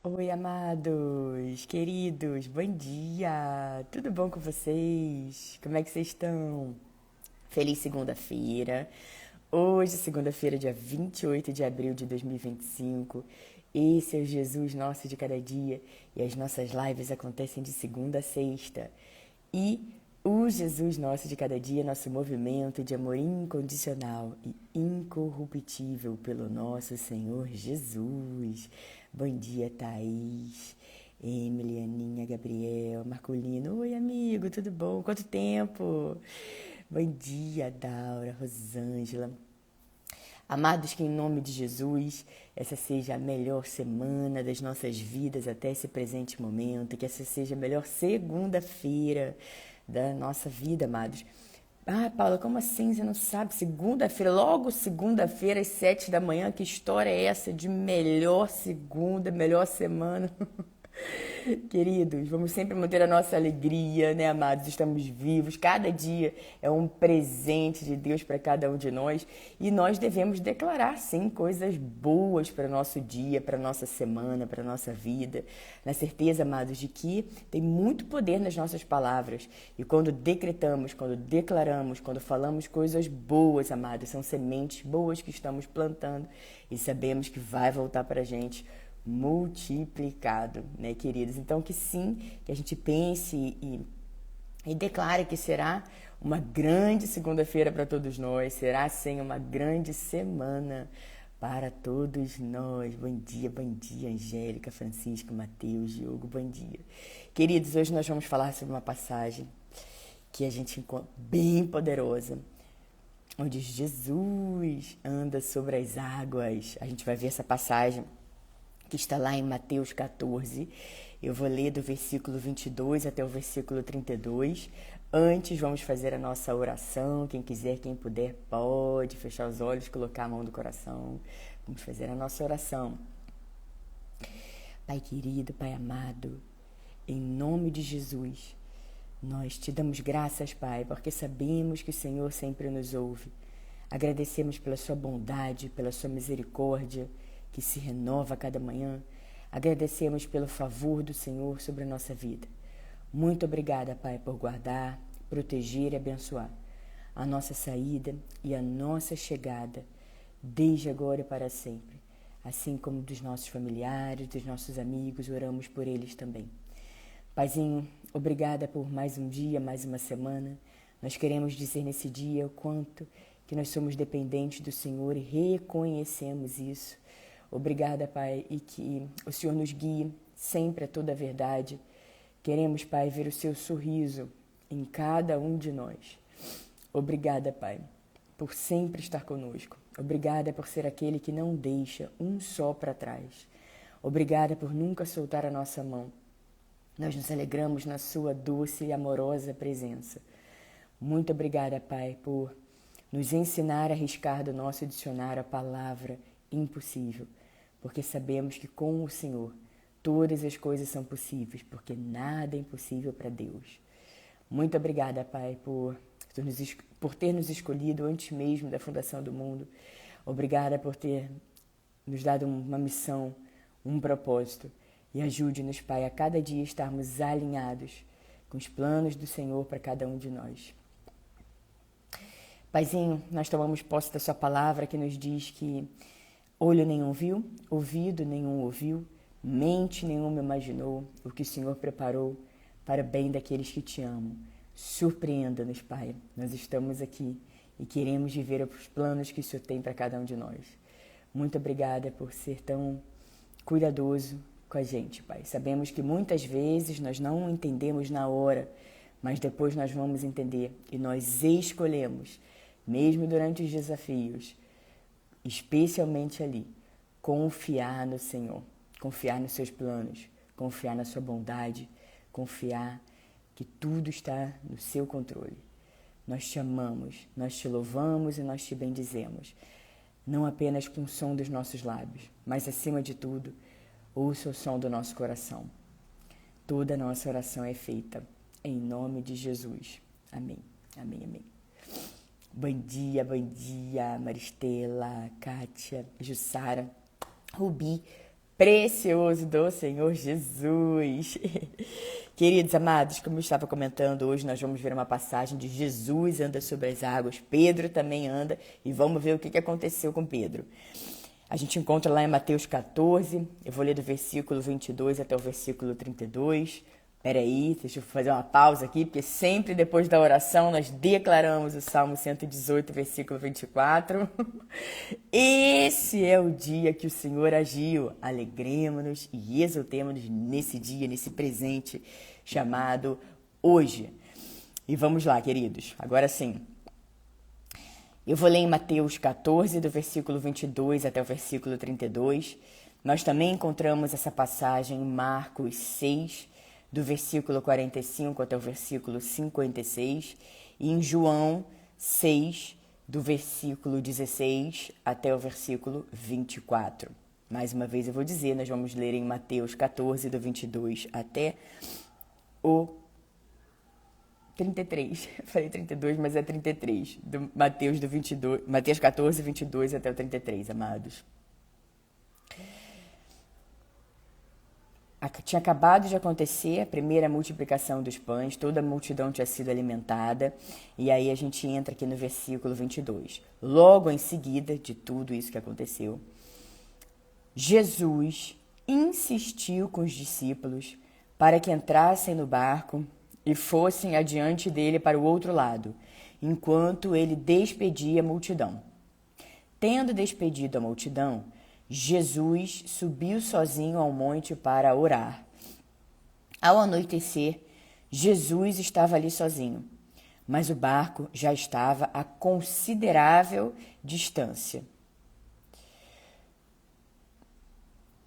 Oi, amados, queridos, bom dia! Tudo bom com vocês? Como é que vocês estão? Feliz segunda-feira. Hoje, segunda-feira, dia 28 de abril de 2025. Esse é o Jesus nosso de cada dia e as nossas lives acontecem de segunda a sexta. E o Jesus nosso de cada dia, nosso movimento de amor incondicional e incorruptível pelo nosso Senhor Jesus. Bom dia, Thaís, Emily, Aninha, Gabriel, Marcolino. Oi, amigo, tudo bom? Quanto tempo? Bom dia, Daura, Rosângela. Amados, que em nome de Jesus, essa seja a melhor semana das nossas vidas até esse presente momento, que essa seja a melhor segunda-feira da nossa vida, amados. Ah, Paula, como assim? Você não sabe? Segunda-feira, logo segunda-feira, às 7 da manhã, que história é essa de melhor segunda, melhor semana? Queridos, vamos sempre manter a nossa alegria, né, amados? Estamos vivos. Cada dia é um presente de Deus para cada um de nós e nós devemos declarar, sim, coisas boas para o nosso dia, para a nossa semana, para a nossa vida, na certeza, amados, de que tem muito poder nas nossas palavras. E quando decretamos, quando declaramos, quando falamos coisas boas, amados, são sementes boas que estamos plantando e sabemos que vai voltar para a gente multiplicado, né, queridos? Então, que sim, que a gente pense e declare que será uma grande segunda-feira para todos nós, será, sim, uma grande semana para todos nós. Bom dia, Angélica, Francisco, Mateus, Diogo, bom dia. Queridos, hoje nós vamos falar sobre uma passagem que a gente encontra bem poderosa, onde Jesus anda sobre as águas. A gente vai ver essa passagem que está lá em Mateus 14. Eu vou ler do versículo 22 até o versículo 32. Antes, vamos fazer a nossa oração. Quem quiser, quem puder, pode fechar os olhos, colocar a mão no coração. Vamos fazer a nossa oração. Pai querido, Pai amado, em nome de Jesus, nós te damos graças, Pai, porque sabemos que o Senhor sempre nos ouve. Agradecemos pela sua bondade, pela sua misericórdia, que se renova a cada manhã. Agradecemos pelo favor do Senhor sobre a nossa vida. Muito obrigada, Pai, por guardar, proteger e abençoar a nossa saída e a nossa chegada, desde agora e para sempre. Assim como dos nossos familiares, dos nossos amigos, oramos por eles também. Paizinho, obrigada por mais um dia, mais uma semana. Nós queremos dizer nesse dia o quanto que nós somos dependentes do Senhor e reconhecemos isso. Obrigada, Pai, e que o Senhor nos guie sempre a toda a verdade. Queremos, Pai, ver o seu sorriso em cada um de nós. Obrigada, Pai, por sempre estar conosco. Obrigada por ser aquele que não deixa um só para trás. Obrigada por nunca soltar a nossa mão. Nós nos alegramos na sua doce e amorosa presença. Muito obrigada, Pai, por nos ensinar a riscar do nosso dicionário a palavra impossível, porque sabemos que com o Senhor todas as coisas são possíveis, porque nada é impossível para Deus. Muito obrigada, Pai, por ter nos escolhido antes mesmo da fundação do mundo. Obrigada por ter nos dado uma missão, um propósito. E ajude-nos, Pai, a cada dia estarmos alinhados com os planos do Senhor para cada um de nós. Paizinho, nós tomamos posse da sua palavra que nos diz que olho nenhum viu, ouvido nenhum ouviu, mente nenhuma imaginou o que o Senhor preparou para o bem daqueles que te amam. Surpreenda-nos, Pai. Nós estamos aqui e queremos viver os planos que o Senhor tem para cada um de nós. Muito obrigada por ser tão cuidadoso com a gente, Pai. Sabemos que muitas vezes nós não entendemos na hora, mas depois nós vamos entender e nós escolhemos, mesmo durante os desafios, especialmente ali, confiar no Senhor, confiar nos seus planos, confiar na sua bondade, confiar que tudo está no seu controle. Nós te amamos, nós te louvamos e nós te bendizemos, não apenas com o som dos nossos lábios, mas acima de tudo, ouça o som do nosso coração. Toda a nossa oração é feita em nome de Jesus. Amém, amém, amém. Bom dia, Maristela, Kátia, Jussara, Rubi, precioso do Senhor Jesus. Queridos amados, como eu estava comentando, hoje nós vamos ver uma passagem de Jesus anda sobre as águas, Pedro também anda, e vamos ver o que aconteceu com Pedro. A gente encontra lá em Mateus 14, eu vou ler do versículo 22 até o versículo 32. Peraí, deixa eu fazer uma pausa aqui, porque sempre depois da oração nós declaramos o Salmo 118, versículo 24. Esse é o dia que o Senhor agiu. Alegremos-nos e exultemos-nos nesse dia, nesse presente chamado hoje. E vamos lá, queridos. Agora sim. Eu vou ler em Mateus 14, do versículo 22 até o versículo 32. Nós também encontramos essa passagem em Marcos 6, do versículo 45 até o versículo 56, e em João 6, do versículo 16 até o versículo 24. Mais uma vez eu vou dizer, nós vamos ler em Mateus 14, do 22 até o 33. Falei 32, mas é 33. Do Mateus, do 22, Mateus 14, 22 até o 33, amados. Tinha acabado de acontecer a primeira multiplicação dos pães, toda a multidão tinha sido alimentada, e aí a gente entra aqui no versículo 22. Logo em seguida de tudo isso que aconteceu, Jesus insistiu com os discípulos para que entrassem no barco e fossem adiante dele para o outro lado, enquanto ele despedia a multidão. Tendo despedido a multidão, Jesus subiu sozinho ao monte para orar. Ao anoitecer, Jesus estava ali sozinho, mas o barco já estava a considerável distância.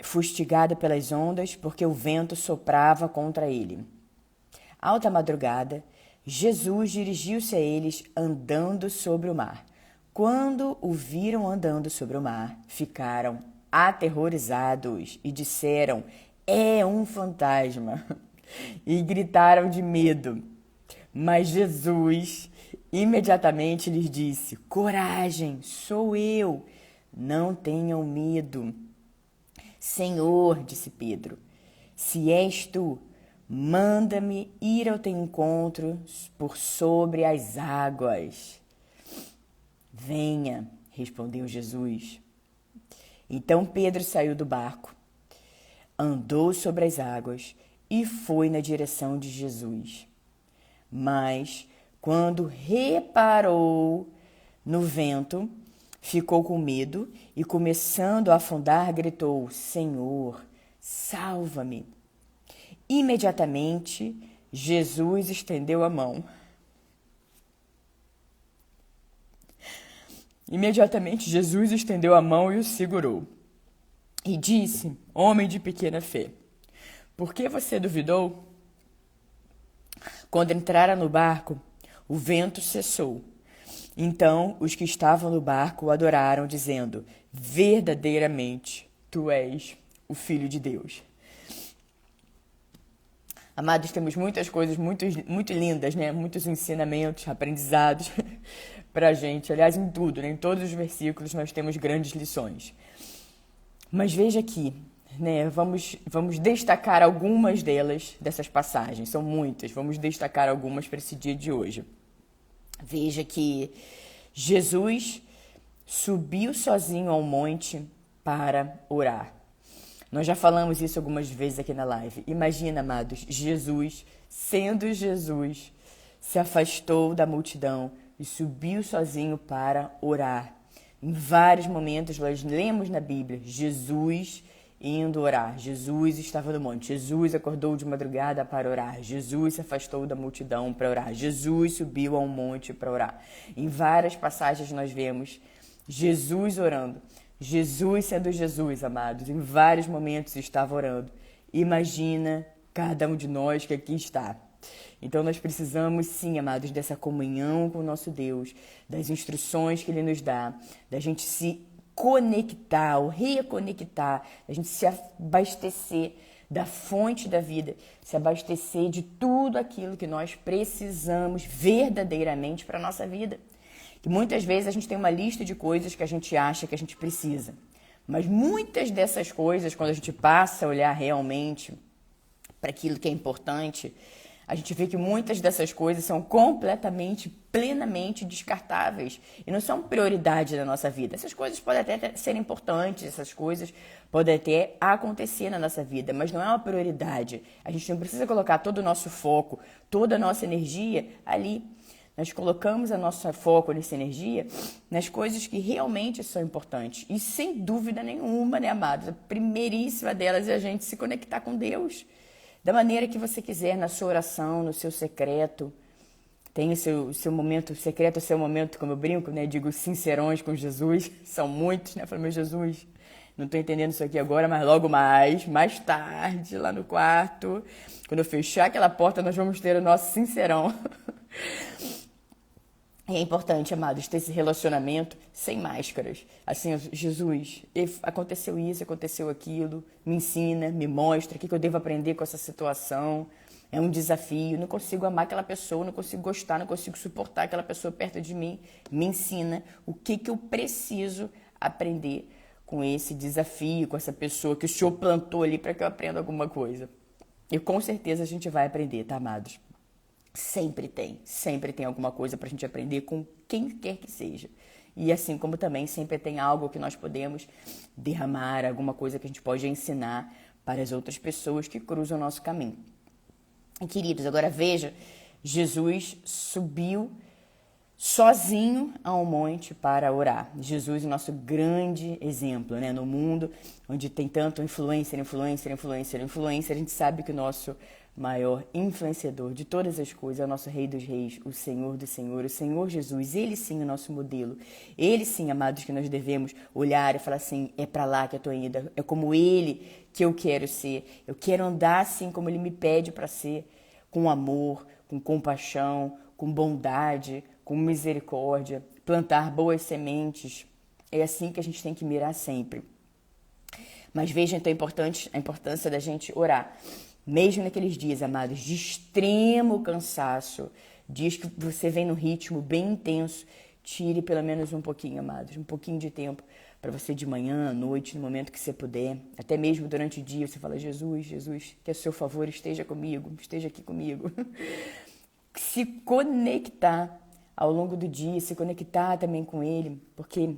Fustigado pelas ondas, porque o vento soprava contra ele. Alta madrugada, Jesus dirigiu-se a eles andando sobre o mar. Quando o viram andando sobre o mar, ficaram aterrorizados e disseram: "É um fantasma!" e gritaram de medo. Mas Jesus imediatamente lhes disse: "Coragem, sou eu, não tenham medo." "Senhor", disse Pedro, "se és tu, manda-me ir ao teu encontro por sobre as águas." "Venha", respondeu Jesus. Então Pedro saiu do barco, andou sobre as águas e foi na direção de Jesus. Mas, quando reparou no vento, ficou com medo e, começando a afundar, gritou: "Senhor, salva-me." Imediatamente, Jesus estendeu a mão. Imediatamente Jesus estendeu a mão e o segurou. E disse: "Homem de pequena fé, por que você duvidou?" Quando entraram no barco, o vento cessou. Então os que estavam no barco o adoraram, dizendo: "Verdadeiramente, tu és o Filho de Deus." Amados, temos muitas coisas muito lindas, né? Muitos ensinamentos, aprendizados pra gente. Aliás, em tudo, né? Em todos os versículos nós temos grandes lições. Mas veja aqui, né? Vamos destacar algumas delas, dessas passagens. São muitas, vamos destacar algumas para esse dia de hoje. Veja que Jesus subiu sozinho ao monte para orar. Nós já falamos isso algumas vezes aqui na live. Imagina, amados, Jesus, sendo Jesus, se afastou da multidão e subiu sozinho para orar. Em vários momentos nós lemos na Bíblia Jesus indo orar. Jesus estava no monte. Jesus acordou de madrugada para orar. Jesus se afastou da multidão para orar. Jesus subiu ao monte para orar. Em várias passagens nós vemos Jesus orando. Jesus sendo Jesus, amados, em vários momentos estava orando. Imagina cada um de nós que aqui está. Então nós precisamos sim, amados, dessa comunhão com o nosso Deus, das instruções que Ele nos dá, da gente se conectar ou reconectar, da gente se abastecer da fonte da vida, se abastecer de tudo aquilo que nós precisamos verdadeiramente para a nossa vida. Que muitas vezes a gente tem uma lista de coisas que a gente acha que a gente precisa, Mas muitas dessas coisas, quando a gente passa a olhar realmente para aquilo que é importante, a gente vê que muitas dessas coisas são completamente, plenamente descartáveis e não são prioridade na nossa vida. Essas coisas podem até ser importantes, essas coisas podem até acontecer na nossa vida, mas não é uma prioridade. A gente não precisa colocar todo o nosso foco, toda a nossa energia ali. Nós colocamos a nosso foco nessa energia nas coisas que realmente são importantes. E sem dúvida nenhuma, né, amados? A primeiríssima delas é a gente se conectar com Deus. Da maneira que você quiser, na sua oração, no seu secreto. Tem o seu momento secreto, o seu momento, como eu brinco, né? Digo, sincerões com Jesus. São muitos, né? Falei, meu Jesus, não estou entendendo isso aqui agora, mas logo mais tarde, lá no quarto, quando eu fechar aquela porta, nós vamos ter o nosso sincerão. E é importante, amados, ter esse relacionamento sem máscaras. Assim, Jesus, aconteceu isso, aconteceu aquilo, me ensina, me mostra o que eu devo aprender com essa situação. É um desafio, não consigo amar aquela pessoa, não consigo gostar, não consigo suportar aquela pessoa perto de mim. Me ensina o que eu preciso aprender com esse desafio, com essa pessoa que o Senhor plantou ali para que eu aprenda alguma coisa. E com certeza a gente vai aprender, tá, amados? Sempre tem alguma coisa para a gente aprender com quem quer que seja. E assim como também sempre tem algo que nós podemos derramar, alguma coisa que a gente pode ensinar para as outras pessoas que cruzam o nosso caminho. E, queridos, agora veja, Jesus subiu sozinho a um monte para orar. Jesus é o nosso grande exemplo, né? No mundo onde tem tanto influencer, a gente sabe que o nosso maior influenciador de todas as coisas é o nosso Rei dos Reis, o Senhor do Senhor, o Senhor Jesus. Ele sim é o nosso modelo. Ele sim, amados, que nós devemos olhar e falar assim, é para lá que eu tô indo, é como Ele que eu quero ser. Eu quero andar assim como Ele me pede para ser, com amor, com compaixão, com bondade, com misericórdia, plantar boas sementes. É assim que a gente tem que mirar sempre. Mas veja então a importância da gente orar. Mesmo naqueles dias, amados, de extremo cansaço, dias que você vem num ritmo bem intenso, tire pelo menos um pouquinho, amados, um pouquinho de tempo para você de manhã, à noite, no momento que você puder, até mesmo durante o dia, você fala, Jesus, que a seu favor esteja comigo, esteja aqui comigo. Se conectar ao longo do dia, se conectar também com Ele, porque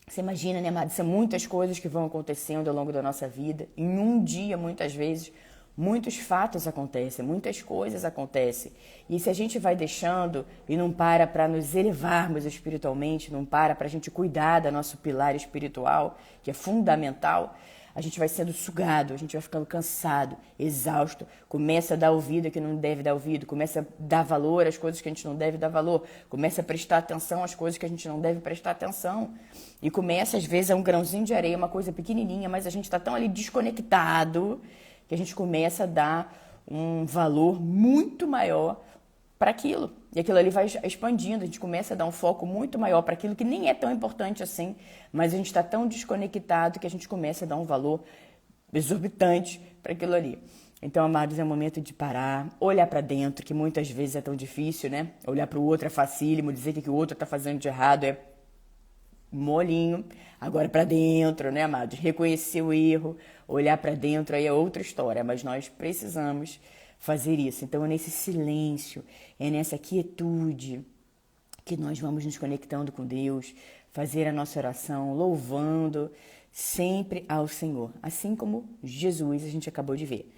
você imagina, né, amados, são muitas coisas que vão acontecendo ao longo da nossa vida, em um dia, muitas vezes, muitos fatos acontecem, muitas coisas acontecem. E se a gente vai deixando e não para nos elevarmos espiritualmente, não para a gente cuidar do nosso pilar espiritual, que é fundamental, a gente vai sendo sugado, a gente vai ficando cansado, exausto, começa a dar ouvido a que não deve dar ouvido, começa a dar valor às coisas que a gente não deve dar valor, começa a prestar atenção às coisas que a gente não deve prestar atenção. E começa, às vezes, um grãozinho de areia, uma coisa pequenininha, mas a gente está tão ali desconectado que a gente começa a dar um valor muito maior para aquilo. E aquilo ali vai expandindo, a gente começa a dar um foco muito maior para aquilo que nem é tão importante assim, mas a gente está tão desconectado que a gente começa a dar um valor exorbitante para aquilo ali. Então, amados, é o momento de parar, olhar para dentro, que muitas vezes é tão difícil, né? Olhar para o outro é facílimo, dizer que o outro está fazendo de errado é molinho. Agora para dentro, né, amados? Reconhecer o erro, olhar para dentro aí é outra história, mas nós precisamos fazer isso. Então, é nesse silêncio, é nessa quietude que nós vamos nos conectando com Deus, fazer a nossa oração, louvando sempre ao Senhor, assim como Jesus a gente acabou de ver.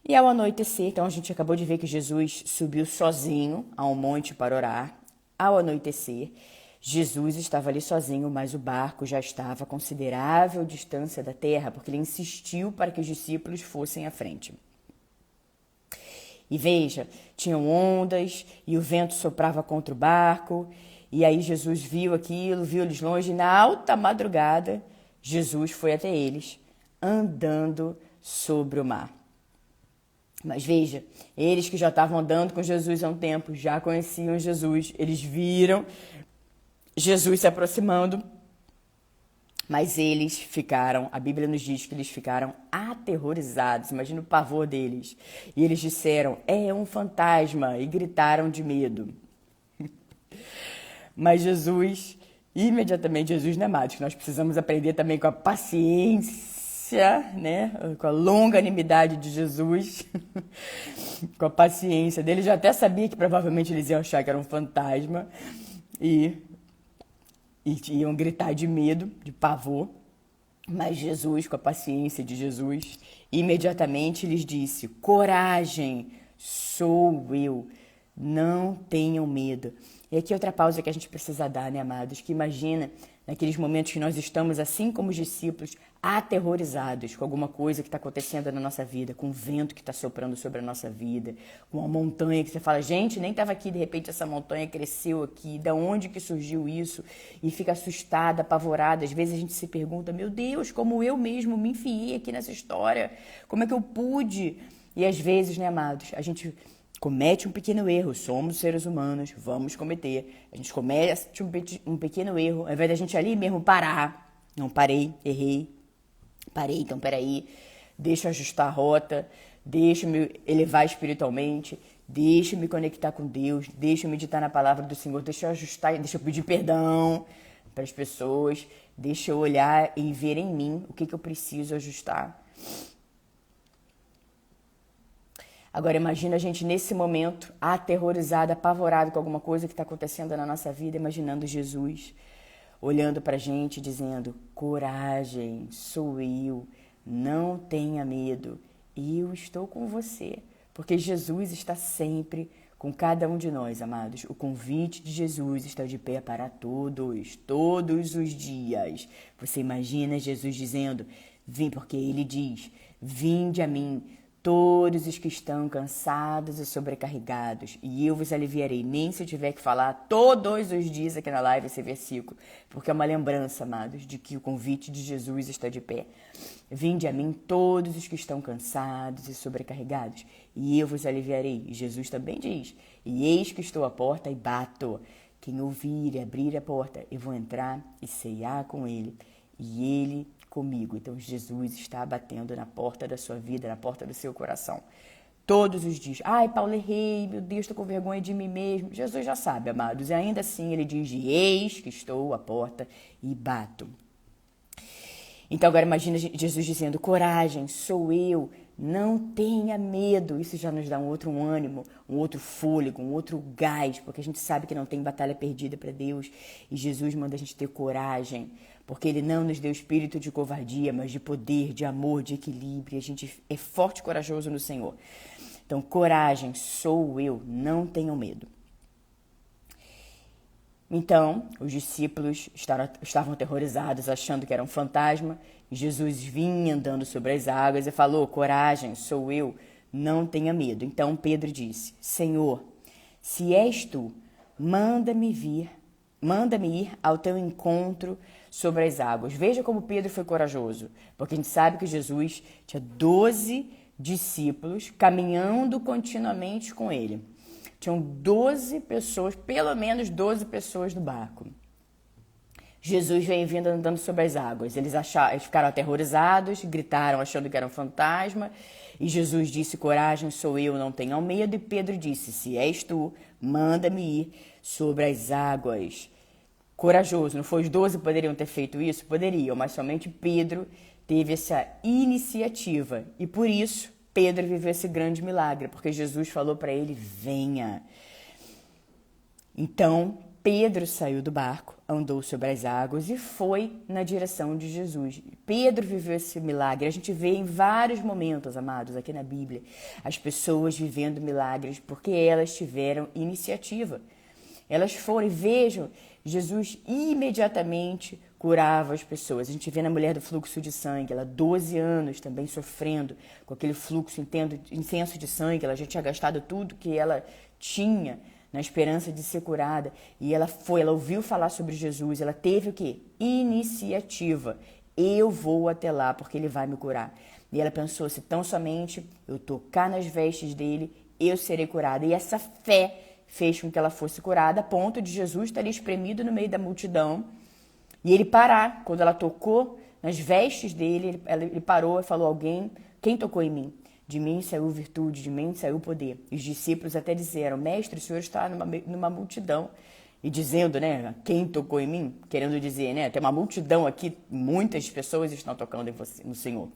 E ao anoitecer, então a gente acabou de ver que Jesus subiu sozinho a um monte para orar. Ao anoitecer, Jesus estava ali sozinho, mas o barco já estava a considerável distância da terra, porque ele insistiu para que os discípulos fossem à frente. E veja, tinham ondas e o vento soprava contra o barco. E aí Jesus viu aquilo, viu eles longe. E na alta madrugada, Jesus foi até eles, andando sobre o mar. Mas veja, eles que já estavam andando com Jesus há um tempo, já conheciam Jesus. Eles viram Jesus se aproximando. Mas eles ficaram, a Bíblia nos diz que eles ficaram aterrorizados, imagina o pavor deles. E eles disseram, é um fantasma, e gritaram de medo. Mas Jesus Imediatamente Jesus, né, amados? Nós precisamos aprender também com a paciência, né? Com a longanimidade de Jesus, com a paciência dele. Já até sabia que provavelmente eles iam achar que era um fantasma e, e iam gritar de medo, de pavor. Mas Jesus, com a paciência de Jesus, imediatamente lhes disse: coragem, sou eu, não tenham medo. E aqui outra pausa que a gente precisa dar, né, amados? Que imagina, naqueles momentos que nós estamos, assim como os discípulos, aterrorizados com alguma coisa que está acontecendo na nossa vida, com o vento que está soprando sobre a nossa vida, com uma montanha que você fala, gente, nem estava aqui, de repente essa montanha cresceu aqui, da onde que surgiu isso? E fica assustada, apavorada. Às vezes a gente se pergunta, meu Deus, como eu mesmo me enfiei aqui nessa história? Como é que eu pude? E às vezes, né, amados, a gente comete um pequeno erro, somos seres humanos, vamos cometer. A gente comete um pequeno erro, ao invés da gente ali mesmo parar. Não, parei, errei. Parei, então peraí, deixa eu ajustar a rota, deixa eu me elevar espiritualmente, deixa eu me conectar com Deus, deixa eu meditar na palavra do Senhor, deixa eu ajustar, deixa eu pedir perdão para as pessoas, deixa eu olhar e ver em mim o que eu preciso ajustar. Agora imagina a gente nesse momento, aterrorizado, apavorado com alguma coisa que está acontecendo na nossa vida, imaginando Jesus olhando para a gente dizendo, coragem, sou eu, não tenha medo, eu estou com você. Porque Jesus está sempre com cada um de nós, amados. O convite de Jesus está de pé para todos os dias. Você imagina Jesus dizendo, vim, porque ele diz, vinde a mim, todos os que estão cansados e sobrecarregados, e eu vos aliviarei. Nem se eu tiver que falar todos os dias aqui na live esse versículo, porque é uma lembrança, amados, de que o convite de Jesus está de pé. Vinde a mim todos os que estão cansados e sobrecarregados, e eu vos aliviarei. E Jesus também diz, e eis que estou à porta e bato. Quem ouvir e abrir a porta, eu vou entrar e ceiar com ele, e ele comigo. Então Jesus está batendo na porta da sua vida, na porta do seu coração. Todos os dias. Ai, Paulo, errei, meu Deus, estou com vergonha de mim mesmo. Jesus já sabe, amados. E ainda assim ele diz, eis que estou à porta e bato. Então agora imagina Jesus dizendo, coragem, sou eu, não tenha medo. Isso já nos dá um outro ânimo, um outro fôlego, um outro gás, porque a gente sabe que não tem batalha perdida para Deus. E Jesus manda a gente ter coragem, porque ele não nos deu espírito de covardia, mas de poder, de amor, de equilíbrio. E a gente é forte e corajoso no Senhor. Então, coragem, sou eu, não tenham medo. Então, os discípulos estavam aterrorizados, achando que era um fantasma. E Jesus vinha andando sobre as águas e falou, coragem, sou eu, não tenha medo. Então Pedro disse, Senhor, se és tu, manda-me ir ao teu encontro sobre as águas. Veja como Pedro foi corajoso, porque a gente sabe que Jesus tinha 12 discípulos caminhando continuamente com ele. Tinham 12 pessoas, pelo menos 12 pessoas no barco. Jesus vem vindo andando sobre as águas. Eles ficaram aterrorizados, gritaram achando que era um fantasma. E Jesus disse, coragem, sou eu, não tenham medo. E Pedro disse, se és tu, manda-me ir sobre as águas. Corajoso, não foi? Os 12 poderiam ter feito isso? Poderiam, mas somente Pedro teve essa iniciativa. E por isso, Pedro viveu esse grande milagre, porque Jesus falou para ele, venha. Então, Pedro saiu do barco, andou sobre as águas e foi na direção de Jesus. Pedro viveu esse milagre. A gente vê em vários momentos, amados, aqui na Bíblia, as pessoas vivendo milagres porque elas tiveram iniciativa. Elas foram, e vejam, Jesus imediatamente curava as pessoas. A gente vê na mulher do fluxo de sangue, ela 12 anos também sofrendo com aquele fluxo intenso de sangue, ela já tinha gastado tudo que ela tinha na esperança de ser curada, e ela ouviu falar sobre Jesus, ela teve o quê? Iniciativa. Eu vou até lá porque ele vai me curar. E ela pensou, se tão somente eu tocar nas vestes dele, eu serei curada. E essa fé fez com que ela fosse curada, a ponto de Jesus estar ali espremido no meio da multidão, e ele parar. Quando ela tocou nas vestes dele, ele parou e falou, quem tocou em mim? De mim saiu virtude, de mim saiu poder. Os discípulos até disseram, mestre, o senhor está numa multidão e dizendo, né, quem tocou em mim, querendo dizer, né, tem uma multidão aqui, muitas pessoas estão tocando em você, no Senhor.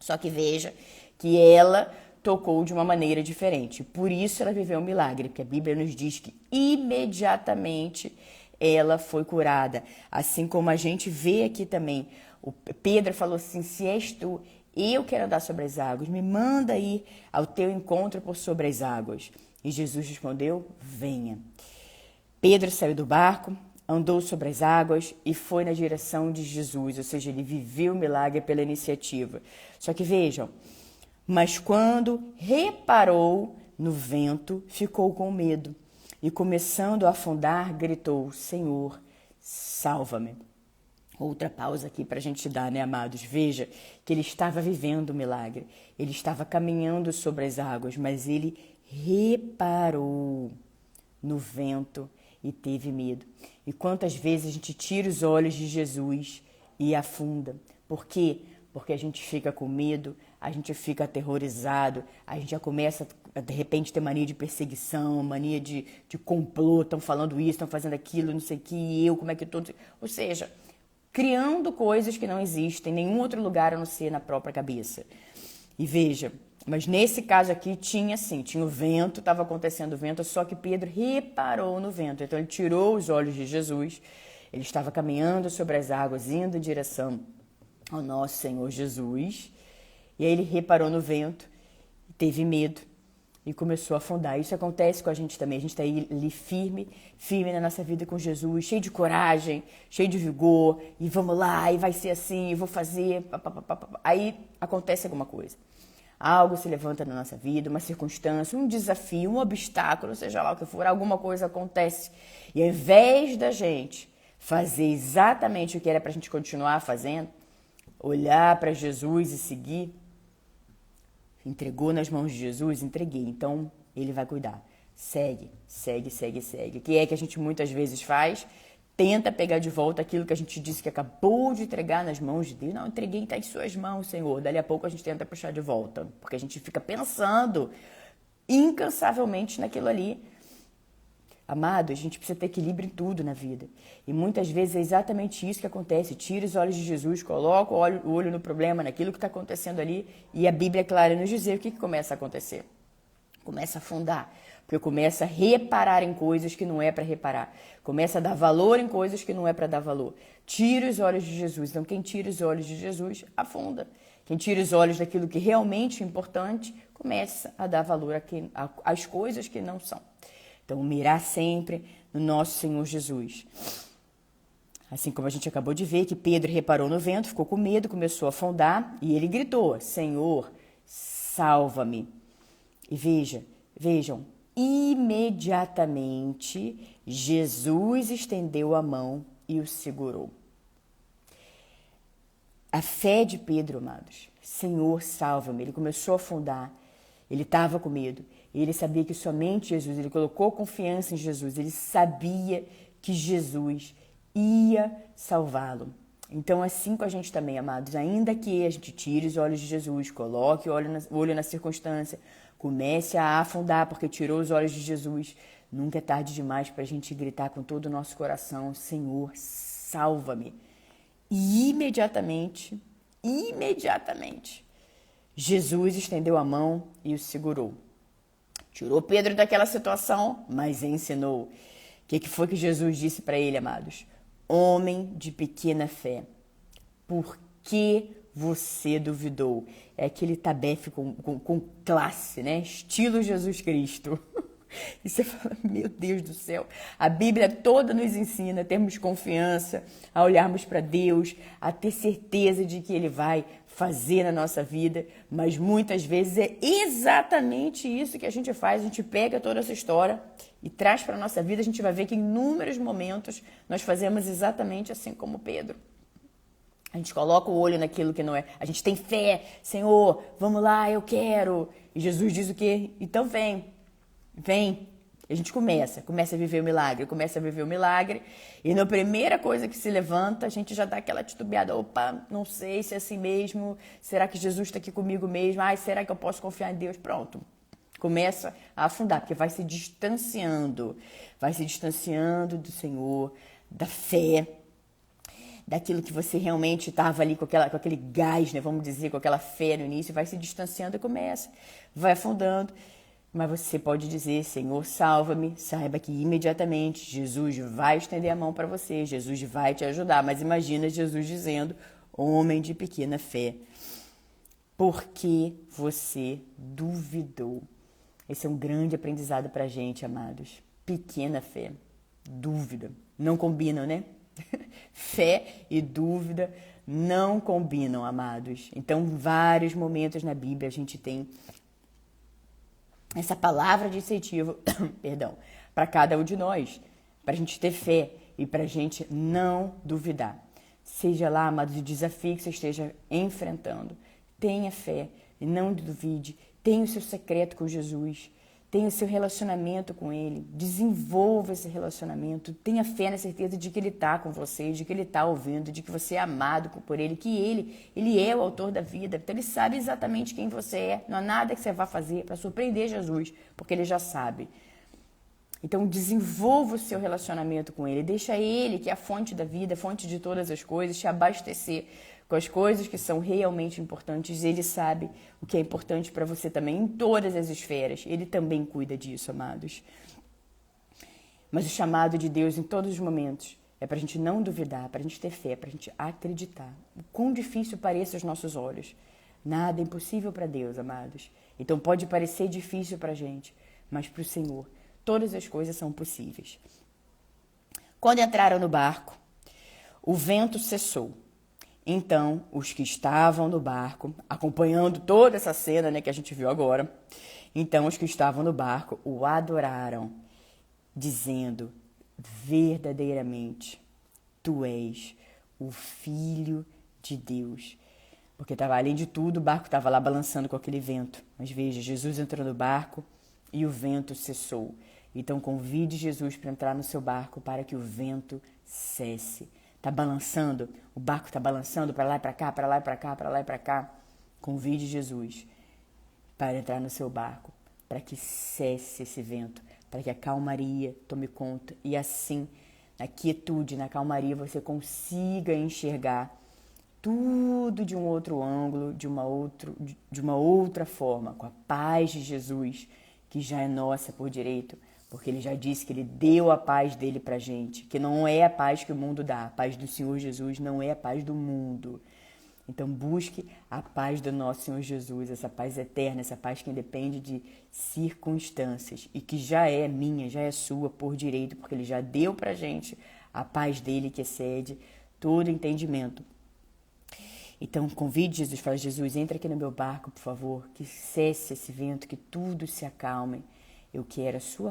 Só que veja que ela tocou de uma maneira diferente. Por isso ela viveu um milagre, porque a Bíblia nos diz que imediatamente ela foi curada. Assim como a gente vê aqui também, o Pedro falou assim, se és tu, eu quero andar sobre as águas, me manda ir ao teu encontro por sobre as águas. E Jesus respondeu, venha. Pedro saiu do barco, andou sobre as águas e foi na direção de Jesus, ou seja, ele viveu o milagre pela iniciativa. Só que vejam, mas quando reparou no vento, ficou com medo e começando a afundar, gritou, Senhor, salva-me. Outra pausa aqui para a gente dar, né, amados? Veja que ele estava vivendo o milagre, ele estava caminhando sobre as águas, mas ele reparou no vento e teve medo. E quantas vezes a gente tira os olhos de Jesus e afunda? Por quê? Porque a gente fica com medo, a gente fica aterrorizado, a gente já começa a, de repente, ter mania de perseguição, mania de complô, estão falando isso, estão fazendo aquilo, não sei o que, eu, como é que eu tô... Ou seja, criando coisas que não existem em nenhum outro lugar a não ser na própria cabeça. E veja, mas nesse caso aqui tinha sim, tinha o vento, estava acontecendo o vento, só que Pedro reparou no vento. Então ele tirou os olhos de Jesus, ele estava caminhando sobre as águas, indo em direção ao nosso Senhor Jesus. E aí ele reparou no vento, teve medo e começou a afundar. Isso acontece com a gente também. A gente está ali firme na nossa vida com Jesus, cheio de coragem, cheio de vigor, e vamos lá, e vai ser assim, e vou fazer. Aí acontece alguma coisa. Algo se levanta na nossa vida, uma circunstância, um desafio, um obstáculo, seja lá o que for, alguma coisa acontece. E ao invés da gente fazer exatamente o que era para a gente continuar fazendo, olhar para Jesus e seguir, entregou nas mãos de Jesus, entreguei, então ele vai cuidar. Segue. O que é que a gente muitas vezes faz? Tenta pegar de volta aquilo que a gente disse que acabou de entregar nas mãos de Deus. Não, entreguei, está em suas mãos, Senhor. Dali a pouco a gente tenta puxar de volta, porque a gente fica pensando incansavelmente naquilo ali. Amado, a gente precisa ter equilíbrio em tudo na vida. E muitas vezes é exatamente isso que acontece. Tira os olhos de Jesus, coloca o olho no problema, naquilo que está acontecendo ali. E a Bíblia é clara em nos dizer o que começa a acontecer. Começa a afundar. Porque começa a reparar em coisas que não é para reparar. Começa a dar valor em coisas que não é para dar valor. Tira os olhos de Jesus. Então, quem tira os olhos de Jesus, afunda. Quem tira os olhos daquilo que realmente é importante, começa a dar valor às coisas que não são. Então, mirar sempre no nosso Senhor Jesus. Assim como a gente acabou de ver que Pedro reparou no vento, ficou com medo, começou a afundar e ele gritou, Senhor, salva-me. E vejam, imediatamente Jesus estendeu a mão e o segurou. A fé de Pedro, amados, Senhor, salva-me. Ele começou a afundar, ele estava com medo. Ele sabia que somente Jesus, ele colocou confiança em Jesus, ele sabia que Jesus ia salvá-lo. Então, assim com a gente também, amados, ainda que a gente tire os olhos de Jesus, coloque o olho na circunstância, comece a afundar porque tirou os olhos de Jesus, nunca é tarde demais para a gente gritar com todo o nosso coração, Senhor, salva-me. E imediatamente, Jesus estendeu a mão e o segurou. Tirou Pedro daquela situação, mas ensinou. O que foi que Jesus disse para ele, amados? Homem de pequena fé, por que você duvidou? É aquele tabefe com classe, né? Estilo Jesus Cristo. E você fala, meu Deus do céu, a Bíblia toda nos ensina a termos confiança, a olharmos para Deus, a ter certeza de que Ele vai fazer na nossa vida, mas muitas vezes é exatamente isso que a gente faz, a gente pega toda essa história e traz para a nossa vida, a gente vai ver que em inúmeros momentos nós fazemos exatamente assim como Pedro. A gente coloca o olho naquilo que não é. A gente tem fé, Senhor, vamos lá, eu quero. E Jesus diz o quê? Então vem. A gente começa a viver o milagre, e na primeira coisa que se levanta, a gente já dá aquela titubeada, opa, não sei se é assim mesmo, será que Jesus está aqui comigo mesmo? Ai, será que eu posso confiar em Deus? Pronto, Começa a afundar, porque vai se distanciando do Senhor, da fé, daquilo que você realmente estava ali com aquele gás, né? Vamos dizer, com aquela fé no início, vai se distanciando e começa, vai afundando. Mas você pode dizer, Senhor, salva-me, saiba que imediatamente Jesus vai estender a mão para você, Jesus vai te ajudar. Mas imagina Jesus dizendo, homem de pequena fé, porque você duvidou. Esse é um grande aprendizado para a gente, amados. Pequena fé, dúvida, não combinam, né? Fé e dúvida não combinam, amados. Então, vários momentos na Bíblia a gente tem essa palavra de incentivo, perdão, para cada um de nós, para a gente ter fé e para a gente não duvidar. Seja lá, amados, o desafio que você esteja enfrentando, tenha fé e não duvide, tenha o seu secreto com Jesus, tenha o seu relacionamento com Ele, desenvolva esse relacionamento, tenha fé na certeza de que Ele está com você, de que Ele está ouvindo, de que você é amado por Ele, que Ele é o autor da vida, então Ele sabe exatamente quem você é, não há nada que você vá fazer para surpreender Jesus, porque Ele já sabe. Então desenvolva o seu relacionamento com Ele, deixa Ele, que é a fonte da vida, a fonte de todas as coisas, te abastecer com as coisas que são realmente importantes. Ele sabe o que é importante para você também, em todas as esferas. Ele também cuida disso, amados. Mas o chamado de Deus em todos os momentos é para a gente não duvidar, para a gente ter fé, para a gente acreditar. O quão difícil pareça aos nossos olhos. Nada é impossível para Deus, amados. Então pode parecer difícil para a gente, mas para o Senhor todas as coisas são possíveis. Quando entraram no barco, o vento cessou. Então, os que estavam no barco, acompanhando toda essa cena, né, que a gente viu agora, então os que estavam no barco o adoraram, dizendo, verdadeiramente, tu és o Filho de Deus. Porque estava, além de tudo, o barco estava lá balançando com aquele vento. Mas veja, Jesus entrou no barco e o vento cessou. Então, convide Jesus para entrar no seu barco para que o vento cesse. Está balançando, o barco está balançando para lá e para cá, para lá e para cá, para lá e para cá. Convide Jesus para entrar no seu barco, para que cesse esse vento, para que a calmaria tome conta. E assim, na quietude, na calmaria, você consiga enxergar tudo de um outro ângulo, de uma outra forma, com a paz de Jesus, que já é nossa por direito. Porque Ele já disse que Ele deu a paz dEle pra gente, que não é a paz que o mundo dá. A paz do Senhor Jesus não é a paz do mundo. Então busque a paz do nosso Senhor Jesus, essa paz eterna, essa paz que independe de circunstâncias e que já é minha, já é sua por direito, porque Ele já deu pra gente a paz dEle que excede todo entendimento. Então convide Jesus, fala, Jesus, entra aqui no meu barco, por favor, que cesse esse vento, que tudo se acalme. Eu quero a sua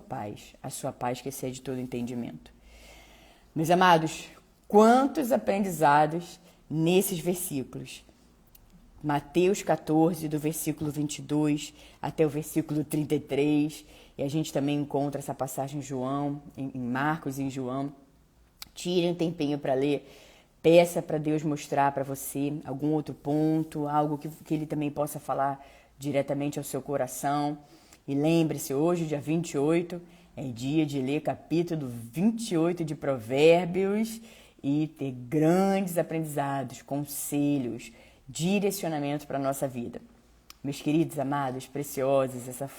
paz que excede todo entendimento. Meus amados, quantos aprendizados nesses versículos. Mateus 14, do versículo 22 até o versículo 33. E a gente também encontra essa passagem em João, em Marcos e em João. Tire um tempinho para ler. Peça para Deus mostrar para você algum outro ponto, algo que Ele também possa falar diretamente ao seu coração. E lembre-se, hoje, dia 28, é dia de ler capítulo 28 de Provérbios e ter grandes aprendizados, conselhos, direcionamento para a nossa vida. Meus queridos, amados, preciosos, essa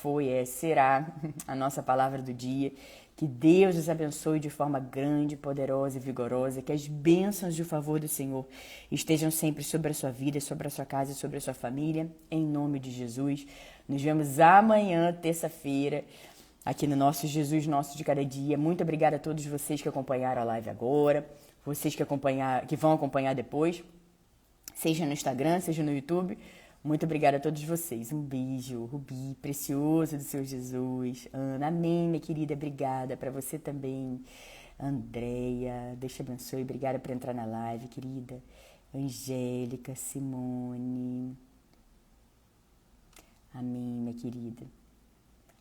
será a nossa palavra do dia. Que Deus os abençoe de forma grande, poderosa e vigorosa. Que as bênçãos de favor do Senhor estejam sempre sobre a sua vida, sobre a sua casa e sobre a sua família. Em nome de Jesus. Nos vemos amanhã, terça-feira, aqui no nosso Jesus Nosso de Cada Dia. Muito obrigada a todos vocês que acompanharam a live agora, vocês que vão acompanhar depois, seja no Instagram, seja no YouTube. Muito obrigada a todos vocês. Um beijo, Rubi, precioso do seu Jesus. Ana, amém, minha querida, obrigada. Para você também. Andréia, Deus te abençoe. Obrigada por entrar na live, querida. Angélica, Simone. Amém, minha querida.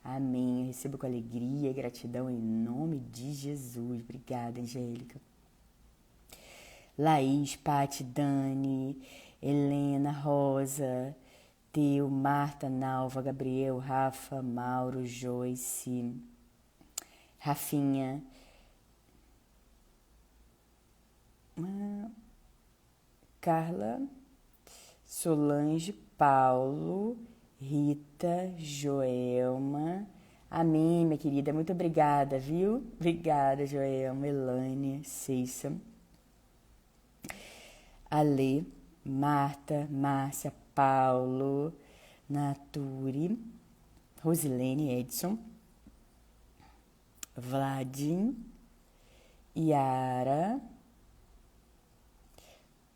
Amém. Eu recebo com alegria e gratidão em nome de Jesus. Obrigada, Angélica. Laís, Pati, Dani, Helena, Rosa, Mateu, Marta, Nalva, Gabriel, Rafa, Mauro, Joyce, Rafinha, Carla, Solange, Paulo, Rita, Joelma. Amém, minha querida. Muito obrigada, viu? Obrigada, Joelma, Elaine, Ceissa, Ale, Marta, Márcia, Paulo, Naturi, Rosilene, Edson, Vladim, Yara,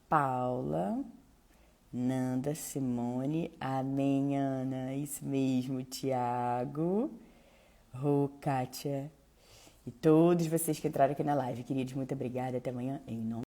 Paula, Nanda, Simone, amém, Ana, isso mesmo, Tiago, Rô, Kátia e todos vocês que entraram aqui na live, queridos, muito obrigada, até amanhã, em nome